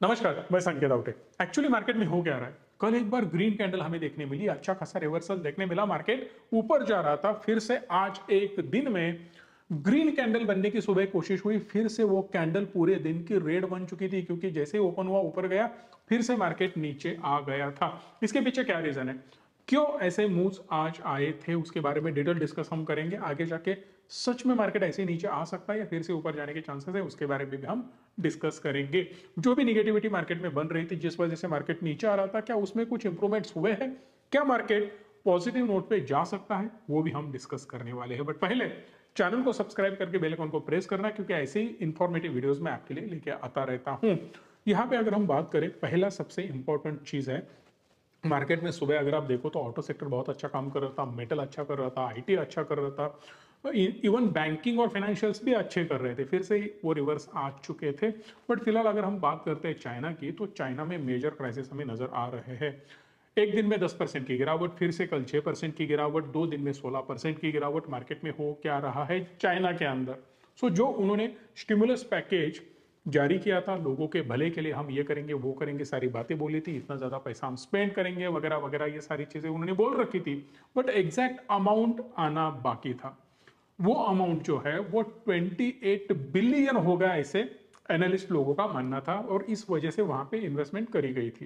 नमस्कार, मैं संकेत आवटे। एक्चुअली मार्केट में हो क्या रहा है? कल एक बार ग्रीन कैंडल हमें देखने मिली, अच्छा खासा रिवर्सल देखने मिला, मार्केट ऊपर जा रहा था। फिर से आज एक दिन में ग्रीन कैंडल बनने की सुबह कोशिश हुई, फिर से वो कैंडल पूरे दिन की रेड बन चुकी थी, क्योंकि जैसे ही ओपन हुआ ऊपर गया, फिर से मार्केट नीचे आ गया था। इसके पीछे क्या रीजन है, क्यों ऐसे मूव्स आज आए थे, उसके बारे में डिटेल डिस्कस हम करेंगे। आगे जाके सच में मार्केट ऐसे नीचे आ सकता है या फिर से ऊपर जाने के चांसेस है, उसके बारे में भी हम डिस्कस करेंगे। जो भी निगेटिविटी मार्केट में बन रही थी, जिस वजह से मार्केट नीचे आ रहा था, क्या उसमें कुछ इंप्रूवमेंट्स हुए हैं, क्या मार्केट पॉजिटिव नोट पे जा सकता है, वो भी हम डिस्कस करने वाले हैं। बट पहले चैनल को सब्सक्राइब करके बेल आइकन को प्रेस करना, क्योंकि ऐसे ही इंफॉर्मेटिव वीडियोस मैं आपके लिए लेके आता रहता हूं। यहाँ पे अगर हम बात करें, पहला सबसे इंपॉर्टेंट चीज है, मार्केट में सुबह अगर आप देखो तो ऑटो सेक्टर बहुत अच्छा काम कर रहा था, मेटल अच्छा कर रहा था, आईटी अच्छा कर रहा था, इवन बैंकिंग और फाइनेंशियल्स भी अच्छे कर रहे थे। फिर से वो रिवर्स आ चुके थे। बट फिलहाल अगर हम बात करते हैं चाइना की, तो चाइना में मेजर क्राइसिस हमें नजर आ रहे हैं। एक दिन में 10% की गिरावट, फिर से कल 6% की गिरावट, 2 दिन में 16% की गिरावट मार्केट में हो क्या रहा है चाइना के अंदर। सो जो उन्होंने स्टिमुलस पैकेज जारी किया था, लोगों के भले के लिए हम ये करेंगे वो करेंगे, सारी बातें बोली थी, इतना ज्यादा पैसा हम स्पेंड करेंगे वगैरह वगैरह, ये सारी चीजें उन्होंने बोल रखी थी। बट एग्जैक्ट अमाउंट आना बाकी था। वो अमाउंट जो है वो 28 बिलियन होगा, ऐसे एनालिस्ट लोगों का मानना था, और इस वजह से वहां पे इन्वेस्टमेंट करी गई थी।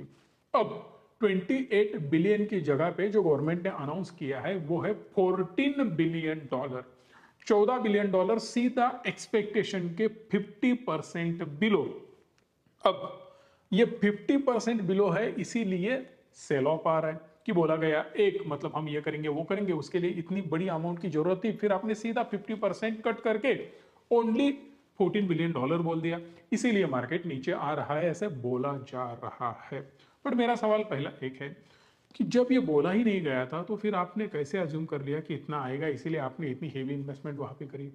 अब 28 बिलियन की जगह पे जो गवर्नमेंट ने अनाउंस किया है वो है $14 बिलियन। $14 बिलियन सीधा एक्सपेक्टेशन के 50% बिलो। अब ये 50% बिलो है, इसीलिए सेल ऑफ आ रहा है कि बोला गया एक मतलब हम ये करेंगे वो करेंगे, उसके लिए इतनी बड़ी अमाउंट की जरूरत थी, फिर आपने सीधा 50% कट करके ओनली $14 बिलियन बोल दिया, इसीलिए मार्केट नीचे आ रहा है, ऐसे बोला जा रहा है। बट मेरा सवाल पहला एक है कि जब ये बोला ही नहीं गया था, तो फिर आपने कैसे अज्यूम कर लिया कि इतना आएगा, इसीलिए आपने इतनी हेवी इन्वेस्टमेंट वहां पे करी।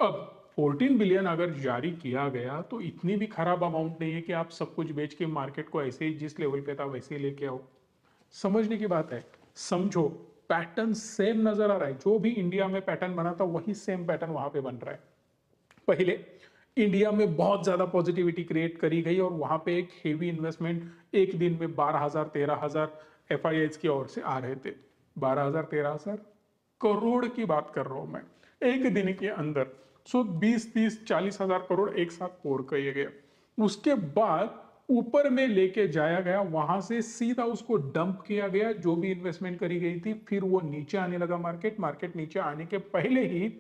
अब 14 बिलियन अगर जारी किया गया तो इतनी भी खराब अमाउंट नहीं है कि आप सब कुछ बेच के मार्केट को ऐसे ही जिस लेवल पे था वैसे ही लेके आओ। समझने की बात है, समझो, पैटर्न सेम नजर आ रहा है। जो भी इंडिया में पैटर्न बना था वही सेम पैटर्न वहां पे बन रहा है। पहले इंडिया में बहुत ज्यादा पॉजिटिविटी क्रिएट करी गई और वहां पे एक हेवी इन्वेस्टमेंट एक दिन में 12,000 13,000 एफआईआई की ओर से आ रहे थे। 12,000 13,000 करोड़ की बात कर रहा हूं मैं, एक दिन के अंदर। सो 20 30 40 हजार करोड़ एक साथ पोर किए गए। उसके बाद ऊपर में लेके जाया गया, वहां से सीधा उसको डंप किया गया जो भी इन्वेस्टमेंट करी गई थी, फिर वो नीचे आने लगा। मार्केट नीचे आने के पहले ही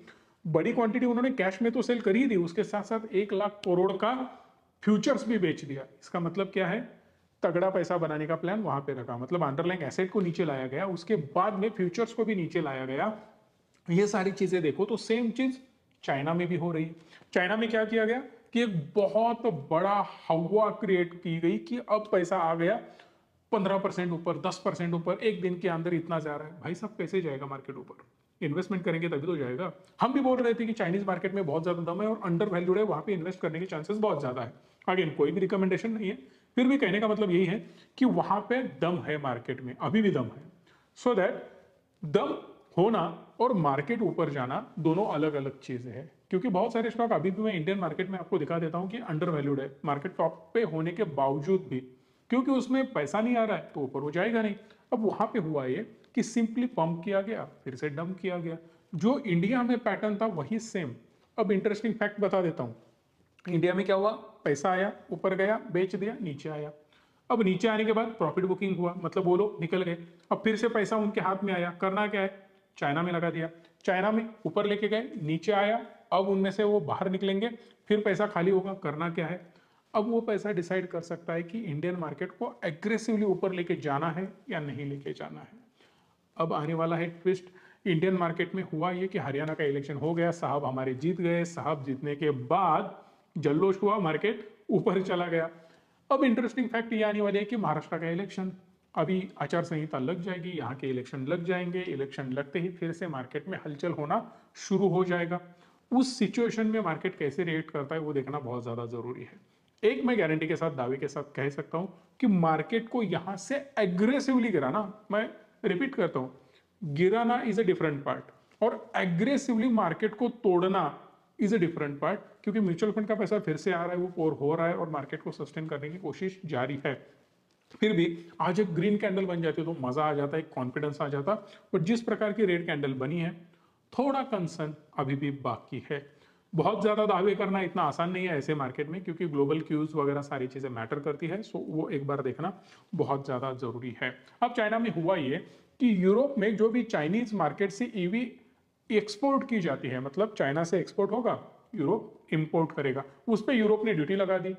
बड़ी क्वांटिटी उन्होंने कैश में तो सेल करी थी, उसके साथ साथ 1 लाख करोड़ का फ्यूचर्स भी बेच दिया। इसका मतलब क्या है, तगड़ा पैसा बनाने का प्लान वहां पे रखा, मतलब अंडरलाइंग एसेट को नीचे लाया गया, उसके बाद में फ्यूचर्स को भी नीचे लाया गया। ये सारी चीजें देखो तो सेम चीज चाइना में भी हो रही है। चाइना में क्या किया गया कि एक बहुत बड़ा हवा क्रिएट की गई कि अब पैसा आ गया 15% ऊपर, 10% ऊपर, एक दिन के अंदर इतना जा रहा है। भाई साहब कैसे जाएगा मार्केट ऊपर? इन्वेस्टमेंट करेंगे तभी तो जाएगा। हम भी बोल रहे थे कि चाइनीज मार्केट में बहुत ज्यादा दम है और अंडर वैल्यूड है, वहां पे इन्वेस्ट करने के चांसेस बहुत ज्यादा है। अगेन कोई भी रिकमेंडेशन नहीं है, फिर भी कहने का मतलब यही है कि वहां पे दम है, मार्केट में अभी भी दम है। सो दैट दम होना और मार्केट ऊपर जाना दोनों अलग अलग चीजें हैं। क्योंकि बहुत सारे स्टॉक अभी भी मैं इंडियन मार्केट में आपको दिखा देता हूं कि अंडर वैल्यूड है, मार्केट टॉप पे होने के बावजूद भी, क्योंकि उसमें पैसा नहीं आ रहा है तो ऊपर हो जाएगा नहीं। अब वहां पे हुआ ये कि सिंपली पंप किया गया, फिर से डंप किया गया। जो इंडिया में पैटर्न था वही सेम। अब इंटरेस्टिंग फैक्ट बता देता हूं, इंडिया में क्या हुआ, पैसा आया, ऊपर गया, बेच दिया, नीचे आया। अब नीचे आने के बाद प्रॉफिट बुकिंग हुआ, मतलब वो लोग निकल गए। अब फिर से पैसा उनके हाथ में आया, करना क्या है, चाइना में लगा दिया। चाइना में ऊपर लेके गए, नीचे आया, अब उनमें से वो बाहर निकलेंगे, फिर पैसा खाली होगा, करना क्या है, अब वो पैसा डिसाइड कर सकता है कि इंडियन मार्केट को एग्रेसिवली ऊपर लेके जाना है या नहीं लेके जाना है। अब आने वाला है ट्विस्ट। इंडियन मार्केट में हुआ ये कि हरियाणा का इलेक्शन हो गया, साहब हमारे जीत गए, साहब जीतने के बाद जल्लोश हुआ, मार्केट ऊपर चला गया। अब इंटरेस्टिंग फैक्ट ये आने वाली है कि महाराष्ट्र का इलेक्शन, अभी आचार संहिता लग जाएगी, यहाँ के इलेक्शन लग जाएंगे, इलेक्शन लगते ही फिर से मार्केट में हलचल होना शुरू हो जाएगा। उस सिचुएशन में मार्केट कैसे रिएक्ट करता है वो देखना बहुत ज्यादा जरूरी है। एक मैं गारंटी के साथ, दावे के साथ कह सकता हूं कि मार्केट को यहां से एग्रेसिवली गिराना, मैं रिपीट करता हूं, गिराना इज अ डिफरेंट पार्ट, और एग्रेसिवली मार्केट को तोड़ना इज अ डिफरेंट पार्ट, क्योंकि म्यूचुअल फंड का पैसा फिर से आ रहा है, वो पोर हो रहा है और मार्केट को सस्टेन करने की कोशिश जारी है। फिर भी आज एक ग्रीन कैंडल बन जाती है तो मजा आ जाता है, एक कॉन्फिडेंस आ जाता। और जिस प्रकार की रेड कैंडल बनी है, थोड़ा कंसर्न अभी भी बाकी है। बहुत ज्यादा दावे करना इतना आसान नहीं है ऐसे मार्केट में, क्योंकि ग्लोबल क्यूज वगैरह सारी चीजें मैटर करती है, सो वो एक बार देखना बहुत ज्यादा जरूरी है। अब चाइना में हुआ ये कि यूरोप में जो भी चाइनीज मार्केट से ईवी एक्सपोर्ट की जाती है, मतलब चाइना से एक्सपोर्ट होगा, यूरोप इंपोर्ट करेगा, उस पर यूरोप ने ड्यूटी लगा दी,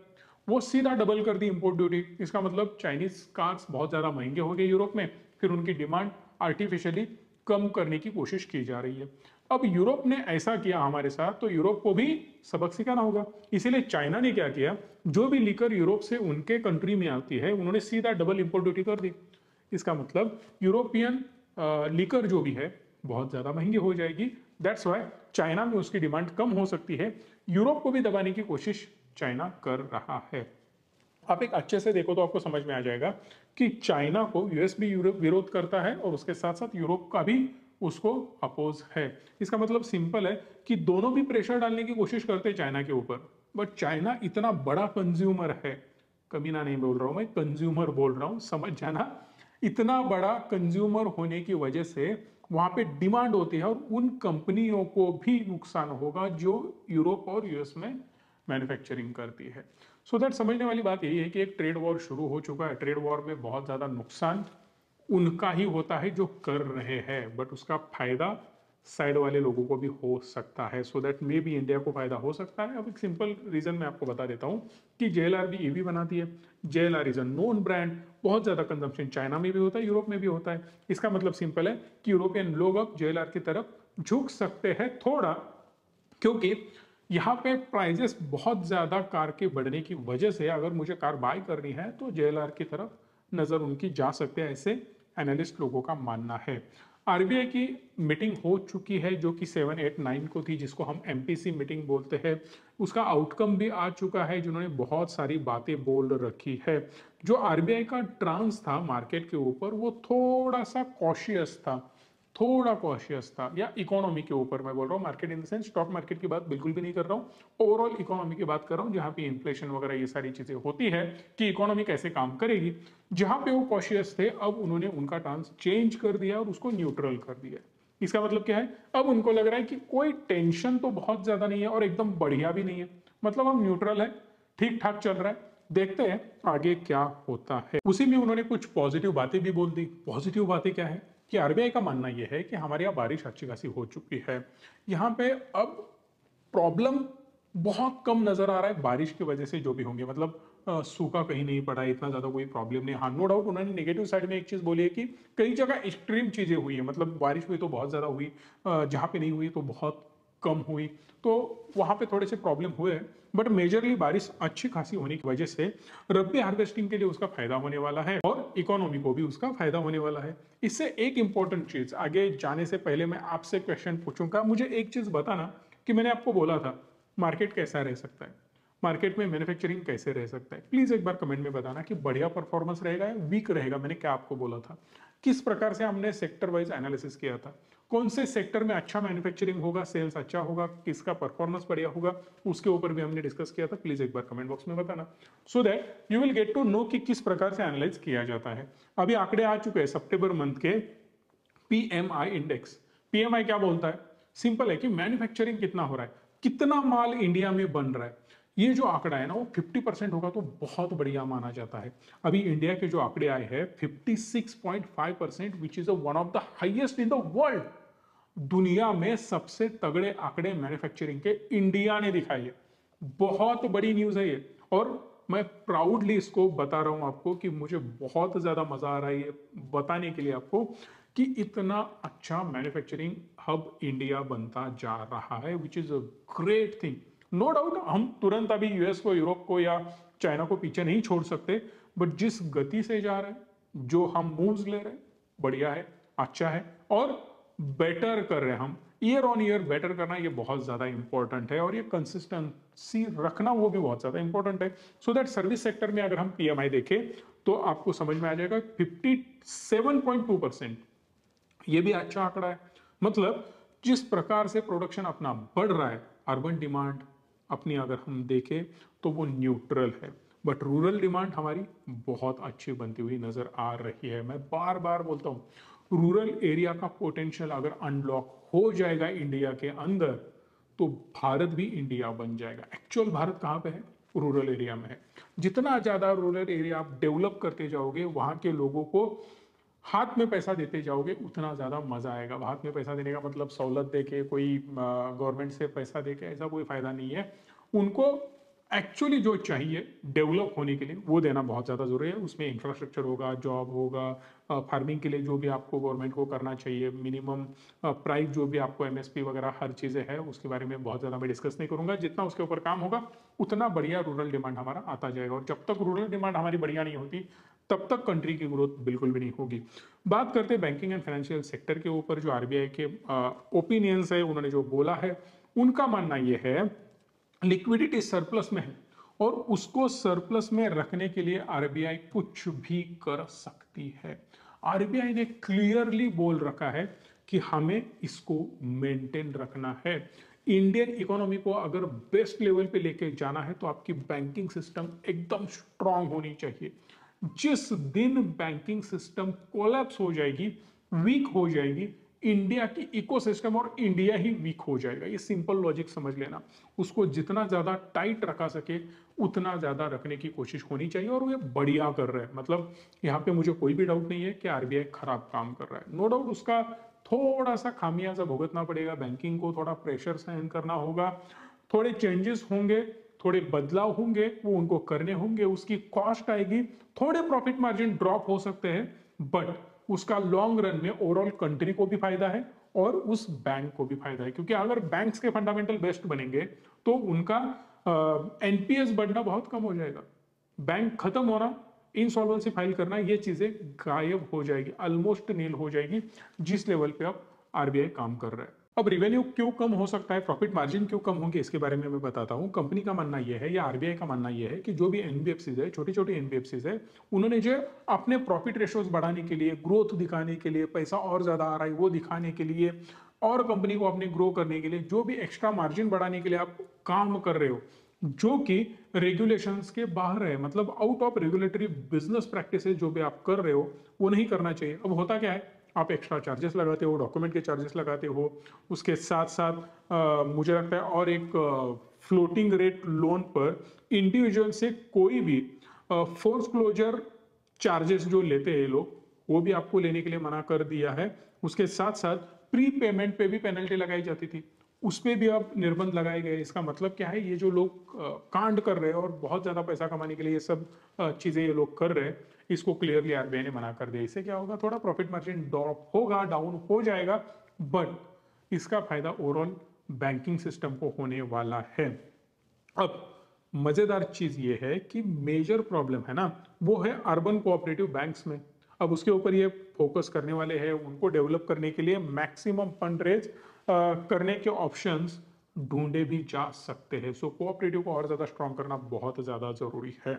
वो सीधा डबल कर दी इंपोर्ट ड्यूटी। इसका मतलब चाइनीज कार्स बहुत ज्यादा महंगे हो गए यूरोप में, फिर उनकी डिमांड आर्टिफिशियली कम करने की कोशिश की जा रही है। अब यूरोप ने ऐसा किया हमारे साथ, तो यूरोप को भी सबक सिखाना होगा। इसीलिए चाइना ने क्या किया, जो भी लीकर यूरोप से उनके कंट्री में आती है, उन्होंने सीधा डबल इंपोर्ट ड्यूटी कर दी। इसका मतलब यूरोपियन लीकर जो भी है बहुत ज्यादा महंगी हो जाएगी। दैट्स वाई चाइना में उसकी डिमांड कम हो सकती है। यूरोप को भी दबाने की कोशिश चाइना कर रहा है। आप एक अच्छे से देखो तो आपको समझ में आ जाएगा कि चाइना को यूएस भी विरोध करता है और उसके साथ साथ यूरोप का भी उसको अपोज है। इसका मतलब सिंपल है कि दोनों भी प्रेशर डालने की कोशिश करते हैं चाइना के ऊपर, बट चाइना इतना बड़ा कंज्यूमर है, कमीना नहीं बोल रहा हूं मैं, कंज्यूमर बोल रहा हूं, समझ जाना। इतना बड़ा कंज्यूमर होने की वजह से वहां पे डिमांड होती है और उन कंपनियों को भी नुकसान होगा जो यूरोप और यूएस में मैन्युफैक्चरिंग करती है। सो दैट समझने वाली बात यही है कि एक ट्रेड वॉर शुरू हो चुका है। ट्रेड वॉर में बहुत ज्यादा नुकसान उनका ही होता है जो कर रहे हैं, बट उसका फायदा साइड वाले लोगों को भी हो सकता है। सो दैट मे भी इंडिया को फायदा हो सकता है। अब एक सिंपल रीजन मैं आपको बता देता हूं कि JLR भी ईवी बनाती है। JLR is a known brand, बहुत ज्यादा कंजम्पशन चाइना में भी होता है, यूरोप में भी होता है। इसका मतलब सिंपल है कि यूरोपियन लोग अब JLR की तरफ झुक सकते हैं थोड़ा, क्योंकि यहाँ पे प्राइजेस बहुत ज्यादा कार के बढ़ने की वजह से अगर मुझे कार बाय करनी है तो JLR की तरफ नजर उनकी जा सकते हैं, ऐसे एनालिस्ट लोगों का मानना है। आरबीआई की मीटिंग हो चुकी है जो कि 7, 8, 9 को थी, जिसको हम MPC मीटिंग बोलते हैं। उसका आउटकम भी आ चुका है, जिन्होंने बहुत सारी बातें बोल रखी है। जो आरबीआई का ट्रांस था मार्केट के ऊपर वो थोड़ा सा कॉशियस था, थोड़ा कॉशियस था, या इकोनॉमी के ऊपर मैं बोल रहा हूँ, market in the sense stock market की बात बिल्कुल भी नहीं कर रहा हूँ, ओवरऑल इकोनॉमी की बात कर रहा हूँ, जहां पे इन्फ्लेशन वगैरह ये सारी चीजें होती है कि इकोनॉमी कैसे काम करेगी। जहां पे वो कॉशियस थे, अब उन्होंने उनका टांस चेंज कर दिया और उसको न्यूट्रल कर दिया। इसका मतलब क्या है, अब उनको लग रहा है कि कोई टेंशन तो बहुत ज्यादा नहीं है और एकदम बढ़िया भी नहीं है, मतलब हम न्यूट्रल है, ठीक ठाक चल रहा है, देखते हैं आगे क्या होता है। उसी में उन्होंने कुछ पॉजिटिव बातें भी बोल दी। पॉजिटिव बातें क्या है कि आरबीआई का मानना यह है कि हमारे यहाँ बारिश अच्छी खासी हो चुकी है, यहाँ पे अब प्रॉब्लम बहुत कम नजर आ रहा है बारिश की वजह से, जो भी होंगे, मतलब सूखा कहीं नहीं पड़ा है, इतना ज्यादा कोई प्रॉब्लम नहीं। हाँ, नो डाउट उन्होंने नेगेटिव साइड में एक चीज बोली है कि कई जगह एक्सट्रीम चीजें हुई है, मतलब बारिश हुई तो बहुत ज्यादा हुई, जहां पे नहीं हुई तो बहुत कम हुई, तो वहां पे थोड़े से प्रॉब्लम हुए, बट मेजरली बारिश अच्छी खासी होने की वजह से रब्बी हार्वेस्टिंग के लिए उसका फायदा होने वाला है और इकोनॉमी को भी उसका फायदा होने वाला है। इससे एक इंपॉर्टेंट चीज, आगे जाने से पहले मैं आपसे क्वेश्चन पूछूंगा, मुझे एक चीज बताना कि मैंने आपको बोला था मार्केट कैसा रह सकता है, मार्केट में मैन्युफैक्चरिंग कैसे रह सकता है। प्लीज एक बार कमेंट में बताना कि बढ़िया परफॉर्मेंस रहेगा या वीक रहेगा। मैंने क्या आपको बोला था, किस प्रकार से हमने सेक्टर वाइज एनालिसिस किया था, कौन से सेक्टर में अच्छा मैन्युफैक्चरिंग होगा, सेल्स अच्छा होगा, किसका परफॉर्मेंस बढ़िया होगा, उसके ऊपर भी हमने डिस्कस किया था। प्लीज एक बार कमेंट बॉक्स में बताना, so that you will get to know कि किस प्रकार से एनालाइज किया जाता है। अभी आंकड़े आ चुके हैं सितंबर मंथ के PMI इंडेक्स। PMI क्या बोलता है, सिंपल है कि मैन्युफैक्चरिंग कितना हो रहा है, कितना माल इंडिया में बन रहा है। ये जो आंकड़ा है ना वो 50% होगा तो बहुत बढ़िया माना जाता है। अभी इंडिया के जो आंकड़े आए हैं 56.5%, which is one of the highest in the world. दुनिया में सबसे तगड़े आंकड़े मैन्युफैक्चरिंग के इंडिया ने दिखाई है। बहुत बड़ी न्यूज है ये, और मैं प्राउडली इसको बता रहा हूं आपको कि मुझे बहुत ज्यादा मजा आ रहा है ये बताने के लिए आपको कि इतना अच्छा मैन्युफैक्चरिंग हब इंडिया बनता जा रहा है, which is a great thing. No doubt हम तुरंत अभी यूएस को, यूरोप को या चाइना को पीछे नहीं छोड़ सकते, बट जिस गति से जा रहे हैं, जो हम मूव्स ले रहे हैं, बढ़िया है, अच्छा है, और बेटर कर रहे हैं हम, ईयर ऑन ईयर बेटर करना ये बहुत ज्यादा इंपॉर्टेंट है, और ये कंसिस्टेंसी रखना वो भी बहुत ज्यादा इंपॉर्टेंट है। सो दैट सर्विस सेक्टर में अगर हम PMI देखें तो आपको समझ में आ जाएगा 57.2%, ये भी अच्छा आंकड़ा है। मतलब जिस प्रकार से प्रोडक्शन अपना बढ़ रहा है, अर्बन डिमांड अपनी अगर हम देखें तो वो न्यूट्रल है, बट रूरल डिमांड हमारी बहुत अच्छी बनती हुई नजर आ रही है। मैं बार बार बोलता हूँ, रूरल एरिया का पोटेंशियल अगर अनलॉक हो जाएगा इंडिया के अंदर तो भारत भी इंडिया बन जाएगा। एक्चुअल भारत कहाँ पे है? रूरल एरिया में है। जितना ज्यादा रूरल एरिया आप डेवलप करते जाओगे, वहां के लोगों को हाथ में पैसा देते जाओगे, उतना ज्यादा मजा आएगा। हाथ में पैसा देने का मतलब सहूलत देके, कोई गवर्नमेंट से पैसा देके, ऐसा कोई फायदा नहीं है। उनको एक्चुअली जो चाहिए डेवलप होने के लिए वो देना बहुत ज़्यादा ज़रूरी है। उसमें इंफ्रास्ट्रक्चर होगा, जॉब होगा, फार्मिंग के लिए जो भी आपको गवर्नमेंट को करना चाहिए, मिनिमम प्राइस जो भी आपको एमएसपी वगैरह हर चीज़ें है, उसके बारे में बहुत ज़्यादा मैं डिस्कस नहीं करूंगा। जितना उसके ऊपर काम होगा उतना बढ़िया रूरल डिमांड हमारा आता जाएगा। और जब तक रूरल डिमांड हमारी बढ़िया नहीं होती तब तक कंट्री की ग्रोथ बिल्कुल भी नहीं होगी। बात करते हैं बैंकिंग एंड फाइनेंशियल सेक्टर के ऊपर, जो आरबीआई के ओपिनियंस है, उन्होंने जो बोला है, उनका मानना यह है लिक्विडिटी सरप्लस में है और उसको सरप्लस में रखने के लिए आरबीआई कुछ भी कर सकती है। आरबीआई ने क्लियरली बोल रखा है कि हमें इसको मेंटेन रखना है। इंडियन इकोनॉमी को अगर बेस्ट लेवल पे लेके जाना है तो आपकी बैंकिंग सिस्टम एकदम स्ट्रांग होनी चाहिए। जिस दिन बैंकिंग सिस्टम कोलैप्स हो जाएगी, वीक हो जाएगी, इंडिया की इकोसिस्टम और इंडिया ही वीक हो जाएगा। ये सिंपल लॉजिक समझ लेना। उसको जितना ज्यादा टाइट रखा सके उतना ज्यादा रखने की कोशिश होनी चाहिए और वो बढ़िया कर रहा है। मतलब यहाँ पे मुझे कोई भी डाउट नहीं है कि आरबीआई खराब काम कर रहा है। नो डाउट उसका थोड़ा सा खामियाजा भुगतना पड़ेगा, बैंकिंग को थोड़ा प्रेशर सहन करना होगा, थोड़े चेंजेस होंगे, थोड़े बदलाव होंगे, वो उनको करने होंगे, उसकी कॉस्ट आएगी, थोड़े प्रॉफिट मार्जिन ड्रॉप हो सकते हैं, बट उसका लॉन्ग रन में ओवरऑल कंट्री को भी फायदा है और उस बैंक को भी फायदा है। क्योंकि अगर बैंक्स के फंडामेंटल बेस्ट बनेंगे तो उनका एनपीएस बढ़ना बहुत कम हो जाएगा, बैंक खत्म होना, इंसॉल्वेंसी फाइल करना, ये चीजें गायब हो जाएगी, ऑलमोस्ट नील हो जाएगी, जिस लेवल पे अब आरबीआई काम कर रहा है। अब रेवेन्यू क्यों कम हो सकता है, प्रॉफिट मार्जिन क्यों कम होंगे, इसके बारे में मैं बताता हूं। कंपनी का मानना यह है या आरबीआई का मानना यह है कि जो भी एनबीएफसीज है, छोटी छोटी एनबीएफसीज है, उन्होंने जो अपने प्रॉफिट रेशियोज बढ़ाने के लिए, ग्रोथ दिखाने के लिए, पैसा और ज्यादा आ रहा है वो दिखाने के लिए और कंपनी को अपने ग्रो करने के लिए जो भी एक्स्ट्रा मार्जिन बढ़ाने के लिए आप काम कर रहे हो, जो कि रेगुलेशंस के बाहर है, मतलब out of regulatory business practices जो भी आप कर रहे हो, वो नहीं करना चाहिए। अब होता क्या है, आप एक्स्ट्रा चार्जेस लगाते हो, डॉक्यूमेंट के चार्जेस लगाते हो, उसके साथ साथ मुझे लगता है और एक फ्लोटिंग रेट लोन पर इंडिविजुअल से कोई भी फोर्स क्लोजर चार्जेस जो लेते हैं लोग, वो भी आपको लेने के लिए मना कर दिया है। उसके साथ साथ प्री पेमेंट पे भी पेनल्टी लगाई जाती थी, उस पर भी अब निर्बंध लगाए गए। इसका मतलब क्या है, ये जो लोग कांड कर रहे हैं और बहुत ज्यादा पैसा कमाने के लिए ये सब चीजें ये लोग कर रहे हैं, इसको क्लियरली आरबीआई ने मना कर दिया। इससे क्या होगा, थोड़ा प्रॉफिट मार्जिन ड्रॉप होगा, डाउन हो जाएगा, बट इसका फायदा ओवरऑल बैंकिंग सिस्टम को होने वाला है। अब मजेदार चीज ये है कि मेजर प्रॉब्लम है ना, वो है अर्बन कोऑपरेटिव बैंक्स में। अब उसके ऊपर ये फोकस करने वाले हैं, उनको डेवलप करने के लिए मैक्सिमम फंड रेज करने के ऑप्शंस ढूंढे भी जा सकते हैं। सो कोऑपरेटिव को और ज्यादा स्ट्रॉन्ग करना बहुत ज्यादा जरूरी है।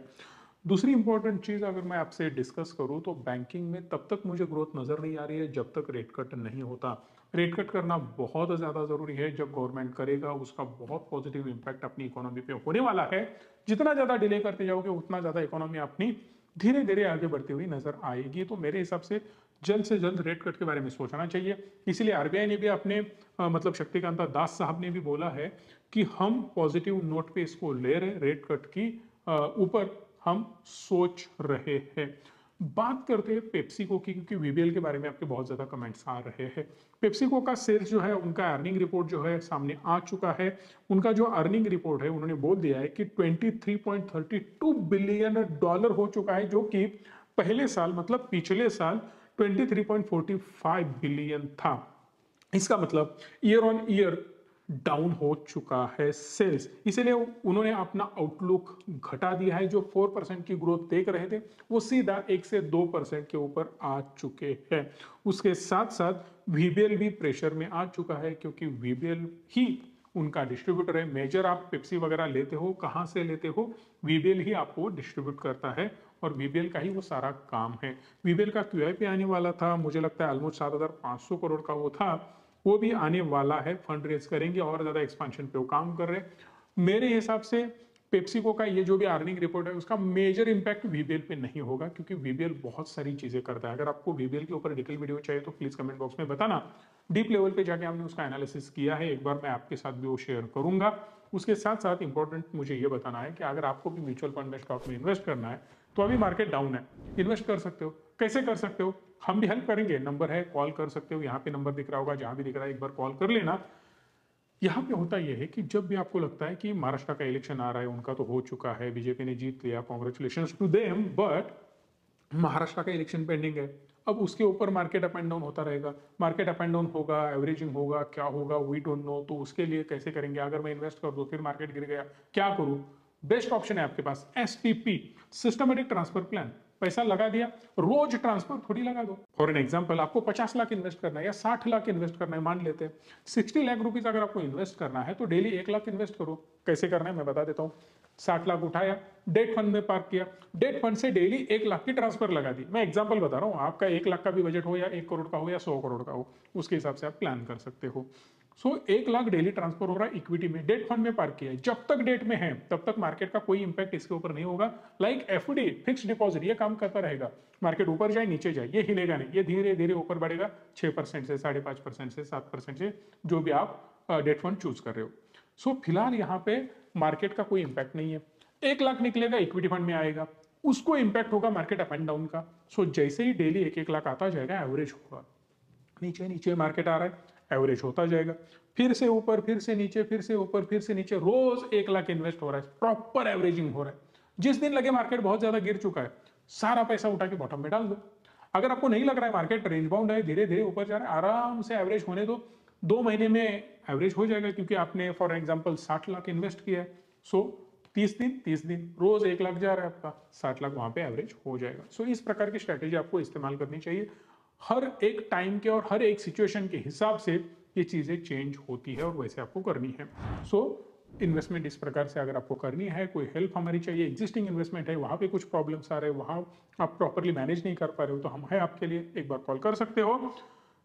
दूसरी इंपॉर्टेंट चीज अगर मैं आपसे डिस्कस करूं तो बैंकिंग में तब तक मुझे ग्रोथ नजर नहीं आ रही है जब तक रेट कट नहीं होता। रेट कट करना बहुत ज्यादा जरूरी है, जब गवर्नमेंट करेगा उसका बहुत पॉजिटिव इंपैक्ट अपनी इकोनॉमी पे होने वाला है। जितना ज्यादा डिले करते जाओगे उतना ज्यादा इकोनॉमी अपनी धीरे धीरे आगे बढ़ती हुई नजर आएगी। तो मेरे हिसाब से जल्द रेट कट के बारे में सोचना चाहिए। इसीलिए आरबीआई ने भी अपने मतलब शक्तिकांता दास साहब ने भी बोला है कि हम पॉजिटिव नोट पे इसको ले रहे, रेट कट की ऊपर हम सोच रहे हैं। बात करते हैं पेप्सिको की, क्योंकि वीबीएल के बारे में आपके बहुत ज्यादा कमेंट्स आ रहे हैं। पेप्सिको का सेल्स जो है, उनका अर्निंग रिपोर्ट जो है सामने आ चुका है। उनका जो अर्निंग रिपोर्ट है उन्होंने बोल दिया है कि 23.32 बिलियन डॉलर हो चुका है, जो कि पहले साल मतलब पिछले साल 23.45 बिलियन था। इसका मतलब ईयर ऑन ईयर डाउन हो चुका है सेल्स, इसीलिए उन्होंने अपना आउटलुक घटा दिया है। जो 4% की ग्रोथ देख रहे थे वो सीधा 1 से 2% के ऊपर आ चुके हैं। उसके साथ साथ वीबीएल भी प्रेशर में आ चुका है, क्योंकि वीबीएल ही उनका डिस्ट्रीब्यूटर है। मेजर आप पेप्सी वगैरह लेते हो, कहां से लेते हो, वीबीएल ही आपको डिस्ट्रीब्यूट करता है और वीबीएल का ही वो सारा काम है। वीबीएल का क्यूआईपी आने वाला था, मुझे लगता है ऑलमोस्ट 7,500 करोड़ का वो था, वो भी आने वाला है, फंड रेज करेंगे और ज्यादा एक्सपेंशन पे वो काम कर रहे हैं। मेरे हिसाब से पेप्सिको का ये जो भी अर्निंग रिपोर्ट है उसका मेजर इंपैक्ट वीबीएल पे नहीं होगा, क्योंकि वीबीएल बहुत सारी चीजें करता है। अगर आपको वीबीएल के ऊपर डिटेल वीडियो चाहिए तो प्लीज कमेंट बॉक्स में बताना, डीप लेवल पे जाके हमने उसका एनालिसिस किया है, एक बार मैं आपके साथ भी वो शेयर करूंगा। उसके साथ साथ इंपॉर्टेंट मुझे ये बताना है कि अगर आपको भी म्यूचुअल फंड में स्टॉक में इन्वेस्ट करना है तो अभी मार्केट डाउन है, इन्वेस्ट कर सकते हो। कैसे कर सकते हो, हम भी हेल्प करेंगे, नंबर है, कॉल कर सकते हो, यहाँ पे नंबर दिख रहा होगा, जहां भी दिख रहा है एक बार कॉल कर लेना। यहाँ पे होता यह है कि जब भी आपको लगता है कि महाराष्ट्र का इलेक्शन आ रहा है, उनका तो हो चुका है, बीजेपी ने जीत लिया, congratulation to them, but Maharashtra का इलेक्शन पेंडिंग है। अब उसके ऊपर मार्केट अप एंड डाउन होता रहेगा, मार्केट अप एंड डाउन होगा, एवरेजिंग होगा, क्या होगा वी डोंट नो। तो उसके लिए कैसे करेंगे, अगर मैं इन्वेस्ट कर दूं फिर मार्केट गिर गया, क्या करूं? बेस्ट ऑप्शन है आपके पास एसटीपी, सिस्टमेटिक ट्रांसफर प्लान। पैसा लगा दिया, रोज ट्रांसफर थोड़ी लगा दो। फॉर एन एग्जांपल, आपको 50 लाख इन्वेस्ट करना है या 60 लाख इन्वेस्ट करना है, मान लेते हैं 60 लाख रुपीज अगर आपको इन्वेस्ट करना है तो डेली 1 लाख इन्वेस्ट करो। कैसे करना है मैं बता देता हूँ। 60 लाख उठाया, डेट फंड में पार्क किया, डेट फंड से डेली 1 लाख की ट्रांसफर लगा दी। मैं एग्जांपल बता रहा हूँ, आपका 1 लाख का भी बजट हो या 1 करोड़ का हो या 100 करोड़ का हो, उसके हिसाब से आप प्लान कर सकते हो। सो 1 लाख डेली ट्रांसफर हो रहा है इक्विटी में, डेट फंड में पार्क किया है। जब तक डेट में है तब तक मार्केट का कोई इंपैक्ट इसके ऊपर नहीं होगा। लाइक एफडी, फिक्स डिपॉजिट, ये काम करता रहेगा। मार्केट ऊपर जाए नीचे जाए ये हिलेगा नहीं, ये धीरे धीरे ऊपर बढ़ेगा 6% से, 5.5% से, 7% से, जो भी आप डेट फंड चूज कर रहे हो। सो फिलहाल यहाँ पे मार्केट का कोई इंपैक्ट नहीं है। 1 लाख निकलेगा इक्विटी फंड में आएगा, उसको इंपैक्ट होगा मार्केट अप एंड डाउन का। सो जैसे ही डेली 1-1 लाख आता जाएगा, एवरेज होगा, नीचे नीचे मार्केट आ रहा है, एवरेज होता जाएगा, फिर से ऊपर, फिर से नीचे, फिर से ऊपर, फिर से नीचे, रोज 1 लाख इन्वेस्ट हो रहा है, प्रॉपर एवरेजिंग हो रहा है। जिस दिन लगे मार्केट बहुत ज्यादा गिर चुका है, सारा पैसा उठा के बॉटम में डाल दो। अगर आपको नहीं लग रहा है मार्केट रेंज बाउंड है, धीरे धीरे ऊपर जा रहा है, आराम से एवरेज होने दो, 2 महीने में एवरेज हो जाएगा, क्योंकि आपने फॉर एग्जांपल 60 लाख इन्वेस्ट किया है। सो 30 दिन रोज 1 लाख जा रहा है आपका, 60 लाख वहां पे एवरेज हो जाएगा। सो इस प्रकार की स्ट्रेटेजी आपको इस्तेमाल करनी चाहिए। हर एक टाइम के और हर एक सिचुएशन के हिसाब से ये चीजें चेंज होती है और वैसे आपको करनी है। सो इन्वेस्टमेंट इस प्रकार से अगर आपको करनी है, कोई हेल्प हमारी चाहिए, एग्जिस्टिंग इन्वेस्टमेंट है, वहां पे कुछ प्रॉब्लम्स आ रहे हैं, वहां आप प्रॉपरली मैनेज नहीं कर पा रहे हो, तो हम है आपके लिए, एक बार कॉल कर सकते हो।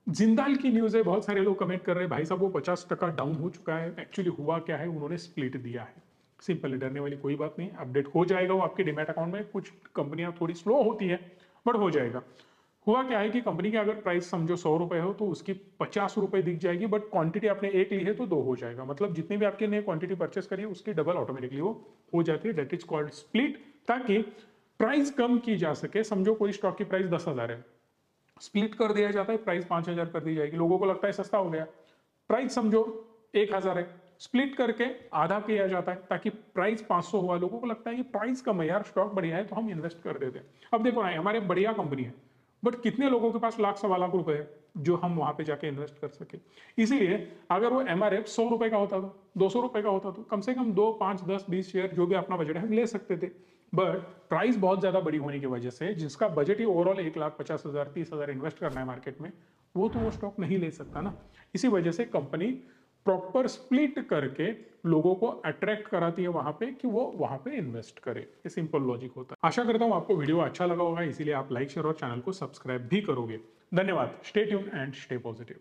जिंदाल की न्यूज है, बहुत सारे लोग कमेंट कर रहे हैं भाई साहब वो 50% डाउन हो चुका है। एक्चुअली हुआ क्या है, उन्होंने स्प्लिट दिया है, सिंपल है, डरने वाली कोई बात नहीं, अपडेट हो जाएगा वो आपके डिमैट अकाउंट में। कुछ कंपनियां थोड़ी स्लो होती है बट हो जाएगा। हुआ क्या है कि कंपनी की अगर प्राइस समझो 100 रुपए हो तो उसकी 50 रुपए दिख जाएगी, बट क्वांटिटी आपने एक ली है तो 2 हो जाएगा। मतलब जितनी भी आपके नए क्वांटिटी परचेस करी है उसकी डबल ऑटोमेटिकली वो हो जाती है, दैट इज कॉल्ड स्प्लिट, ताकि प्राइस कम की जा सके। समझो कोई स्टॉक की प्राइस 10,000 है, स्प्लिट कर दिया जाता है, प्राइस 5,000 कर दी जाएगी, लोगों को लगता है सस्ता हो गया। प्राइस समझो 1,000 है, स्प्लिट करके आधा किया जाता है ताकि प्राइस 500 हुआ, लोगों को लगता है कि प्राइस कम है यार, स्टॉक बढ़िया है, तो हम इन्वेस्ट कर देते हैं। अब देखो ना, हमारे बढ़िया कंपनी है, बट कितने लोगों के पास लाख 1.25 लाख रुपए है जो हम वहां पे जाके इन्वेस्ट कर सके। इसीलिए अगर वो एमआरएफ 100 रुपए का होता था, 200 रुपए का होता तो कम से कम 2, 5, 10, 20 शेयर जो भी अपना बजट है हम ले सकते थे। बट प्राइस बहुत ज्यादा बड़ी होने की वजह से जिसका बजट ही ओवरऑल 1,50,000, 30,000 इन्वेस्ट करना है मार्केट में, वो तो वो स्टॉक नहीं ले सकता ना। इसी वजह से कंपनी प्रॉपर स्प्लिट करके लोगों को अट्रैक्ट कराती है वहां पे कि वो वहां पे इन्वेस्ट करे। ये सिंपल लॉजिक होता है। आशा करता हूं आपको वीडियो अच्छा लगा होगा, इसीलिए आप लाइक, शेयर और चैनल को सब्सक्राइब भी करोगे। धन्यवाद। Stay tune and stay positive.